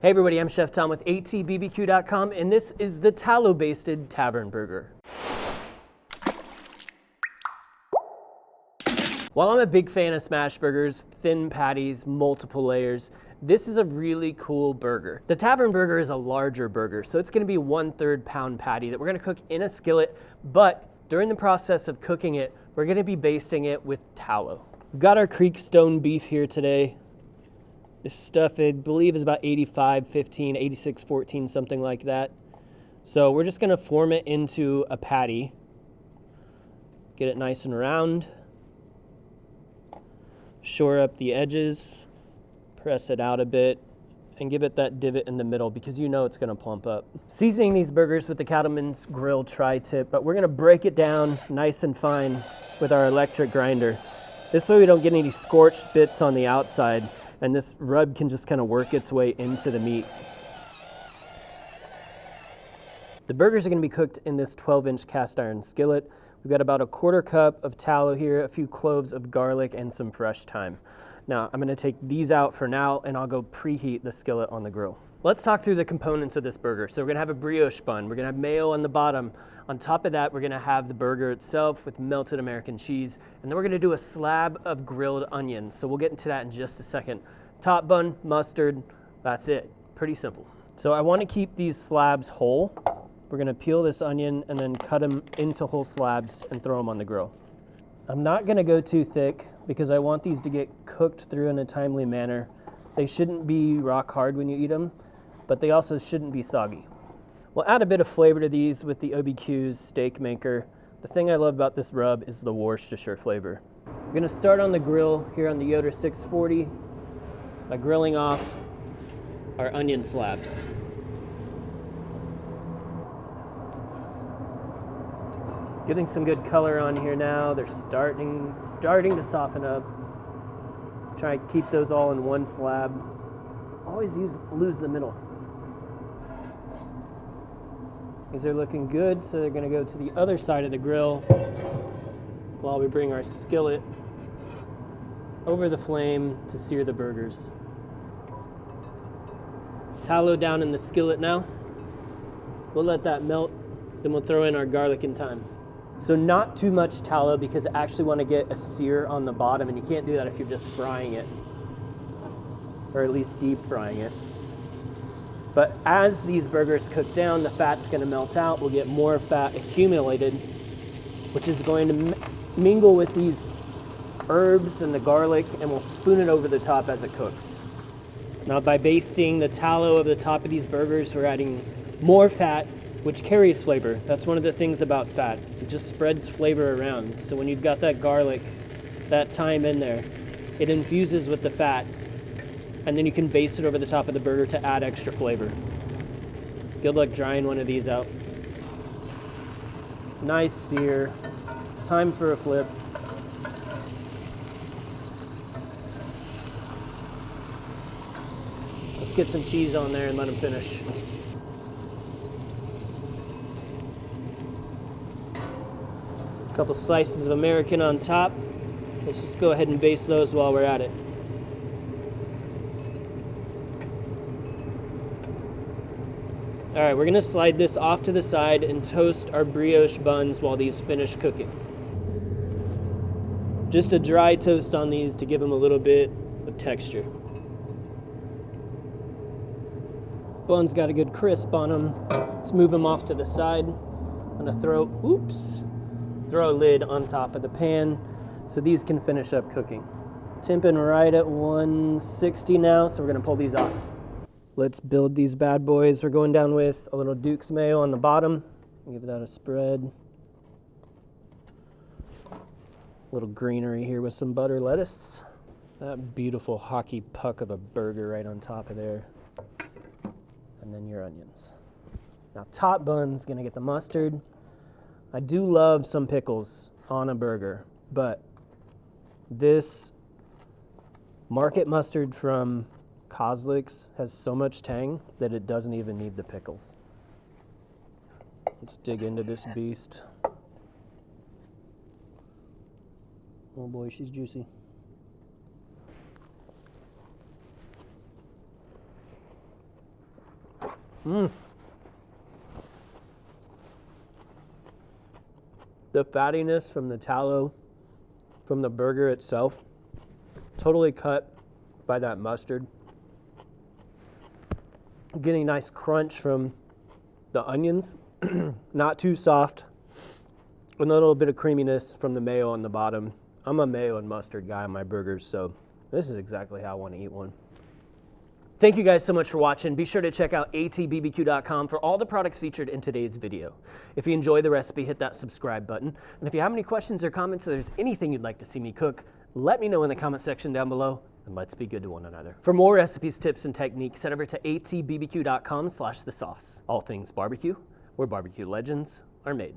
Hey everybody, I'm Chef Tom with atbbq.com, and this is the Tallow Basted Tavern Burger. While I'm a big fan of smash burgers, thin patties, multiple layers, this is a really cool burger. The Tavern Burger is a larger burger, so it's gonna be 1/3 pound patty that we're gonna cook in a skillet, but during the process of cooking it, we're gonna be basting it with tallow. We've got our Creek Stone beef here today. This stuff, I believe, is about 85-15, 86-14, something like that. So we're just gonna form it into a patty. Get it nice and round. Shore up the edges, press it out a bit, and give it that divot in the middle because you know it's gonna plump up. Seasoning these burgers with the Cattleman's Grill tri-tip, but we're gonna break it down nice and fine with our electric grinder. This way we don't get any scorched bits on the outside, and this rub can just kind of work its way into the meat. The burgers are gonna be cooked in this 12-inch cast iron skillet. We've got about a 1/4 cup of tallow here, a few cloves of garlic, and some fresh thyme. Now, I'm gonna take these out for now, and I'll go preheat the skillet on the grill. Let's talk through the components of this burger. So we're gonna have a brioche bun. We're gonna have mayo on the bottom. On top of that, we're gonna have the burger itself with melted American cheese. And then we're gonna do a slab of grilled onions. So we'll get into that in just a second. Top bun, mustard, that's it. Pretty simple. So I wanna keep these slabs whole. We're gonna peel this onion and then cut them into whole slabs and throw them on the grill. I'm not gonna go too thick because I want these to get cooked through in a timely manner. They shouldn't be rock hard when you eat them, but they also shouldn't be soggy. We'll add a bit of flavor to these with the OBQ's steak maker. The thing I love about this rub is the Worcestershire flavor. We're gonna start on the grill here on the Yoder 640 by grilling off our onion slabs. Getting some good color on here now. They're starting to soften up. Try to keep those all in one slab. Always lose the middle. These are looking good, so they're gonna go to the other side of the grill while we bring our skillet over the flame to sear the burgers. Tallow down in the skillet now. We'll let that melt, then we'll throw in our garlic and thyme. So not too much tallow because I actually want to get a sear on the bottom, and you can't do that if you're just frying it, or at least deep frying it. But as these burgers cook down, the fat's going to melt out. We'll get more fat accumulated, which is going to mingle with these herbs and the garlic, and we'll spoon it over the top as it cooks. Now by basting the tallow over the top of these burgers, we're adding more fat, which carries flavor. That's one of the things about fat. It just spreads flavor around. So when you've got that garlic, that thyme in there, it infuses with the fat, and then you can baste it over the top of the burger to add extra flavor. Good luck drying one of these out. Nice sear. Time for a flip. Let's get some cheese on there and let them finish. Couple slices of American on top. Let's just go ahead and baste those while we're at it. All right, we're gonna slide this off to the side and toast our brioche buns while these finish cooking. Just a dry toast on these to give them a little bit of texture. Buns got a good crisp on them. Let's move them off to the side. I'm gonna throw a lid on top of the pan so these can finish up cooking. Temping right at 160 now, so we're gonna pull these off. Let's build these bad boys. We're going down with a little Duke's mayo on the bottom. Give that a spread. A little greenery here with some butter lettuce. That beautiful hockey puck of a burger right on top of there. And then your onions. Now top bun's gonna get the mustard. I do love some pickles on a burger, but this market mustard from Kozlik's has so much tang that it doesn't even need the pickles. Let's dig into this beast. Oh boy, she's juicy. The fattiness from the tallow, from the burger itself, totally cut by that mustard. Getting nice crunch from the onions, not too soft. A little bit of creaminess from the mayo on the bottom. I'm a mayo and mustard guy on my burgers, so this is exactly how I want to eat one. Thank you guys so much for watching. Be sure to check out atbbq.com for all the products featured in today's video. If you enjoy the recipe, hit that subscribe button. And if you have any questions or comments, or there's anything you'd like to see me cook, let me know in the comment section down below, and let's be good to one another. For more recipes, tips, and techniques, head over to atbbq.com/thesauce. All things barbecue, where barbecue legends are made.